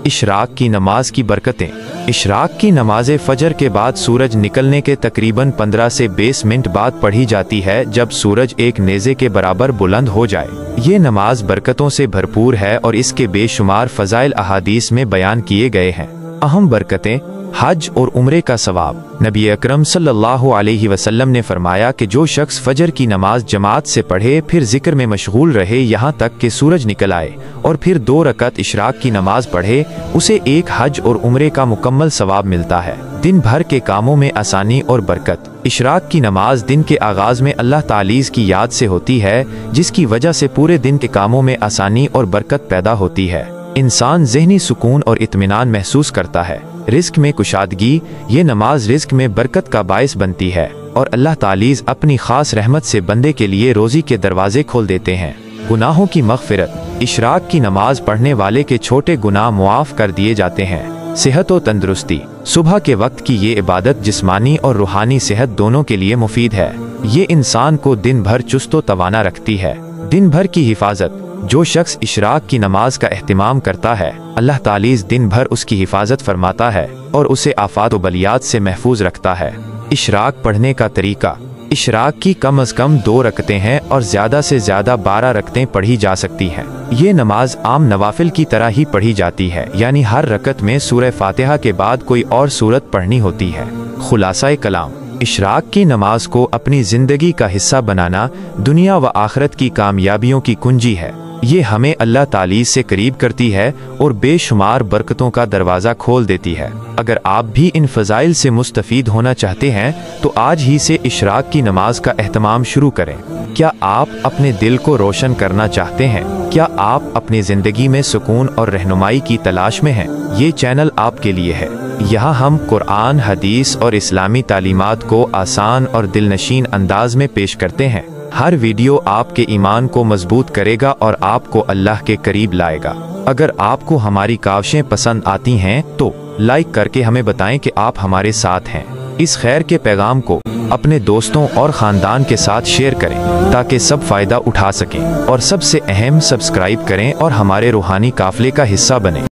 Ishraq की नमाज की बरकतें। इशराक की नमाज फजर के बाद सूरज निकलने के तकरीबन 15 से 20 मिनट बाद पढ़ी जाती है, जब सूरज एक नेज़े के बराबर बुलंद हो जाए। ये नमाज बरकतों से भरपूर है और इसके बेशुमार फ़ज़ाइल अहादीस में बयान किए गए हैं। अहम बरकतें। हज और उम्रे का सवाब। नबी अकरम सल्लल्लाहु अलैहि वसल्लम ने फरमाया कि जो शख्स फजर की नमाज जमात से पढ़े, फिर जिक्र में मशगूल रहे यहाँ तक कि सूरज निकल आए, और फिर 2 रकत इशराक की नमाज पढ़े, उसे एक हज और उम्रे का मुकम्मल सवाब मिलता है। दिन भर के कामों में आसानी और बरकत। इशराक की नमाज दिन के आगाज में अल्लाह तालीज़ की याद से होती है, जिसकी वजह से पूरे दिन के कामों में आसानी और बरकत पैदा होती है। इंसान ज़हनी सुकून और इत्मीनान महसूस करता है। रिस्क में कुशादगी। ये नमाज रिस्क में बरकत का बायस बनती है और अल्लाह तालीज़ अपनी ख़ास रहमत से बंदे के लिए रोज़ी के दरवाजे खोल देते हैं। गुनाहों की मग़फ़िरत। इशराक की नमाज पढ़ने वाले के छोटे गुनाह मुआफ़ कर दिए जाते हैं। सेहत और तंदुरुस्ती। सुबह के वक्त की ये इबादत जिस्मानी और रूहानी सेहत दोनों के लिए मुफीद है। ये इंसान को दिन भर चुस्त व तवाना रखती है। दिन भर की हिफाजत। जो शख्स इशराक की नमाज का एहतिमाम करता है, अल्लाह तालीज़ दिन भर उसकी हिफाजत फरमाता है और उसे आफात व बलियात से महफूज रखता है। इशराक पढ़ने का तरीका। इशराक की कम अज़ कम 2 रकतें हैं और ज़्यादा से ज़्यादा 12 रकतें पढ़ी जा सकती हैं। ये नमाज आम नवाफिल की तरह ही पढ़ी जाती है, यानी हर रकत में सूरह फातिहा के बाद कोई और सूरत पढ़नी होती है। खुलासा-ए कलाम। इशराक की नमाज को अपनी ज़िंदगी का हिस्सा बनाना दुनिया व आखिरत की कामयाबियों की कुंजी है। ये हमें अल्लाह तालीज़ से करीब करती है और बेशुमार बरकतों का दरवाज़ा खोल देती है। अगर आप भी इन फ़ज़ाइल से मुस्तफ़ीद होना चाहते हैं तो आज ही से इशराक की नमाज का एहतमाम शुरू करें। क्या आप अपने दिल को रोशन करना चाहते हैं? क्या आप अपनी ज़िंदगी में सुकून और रहनुमाई की तलाश में हैं? ये चैनल आपके लिए है। यहाँ हम कुरान, हदीस और इस्लामी तालीमात को आसान और दिलनशीन अंदाज में पेश करते हैं। हर वीडियो आपके ईमान को मजबूत करेगा और आपको अल्लाह के करीब लाएगा। अगर आपको हमारी काविशें पसंद आती हैं तो लाइक करके हमें बताएं कि आप हमारे साथ हैं। इस खैर के पैगाम को अपने दोस्तों और ख़ानदान के साथ शेयर करें ताकि सब फ़ायदा उठा सकें, और सबसे अहम सब्सक्राइब करें और हमारे रूहानी काफ़िले का हिस्सा बनें।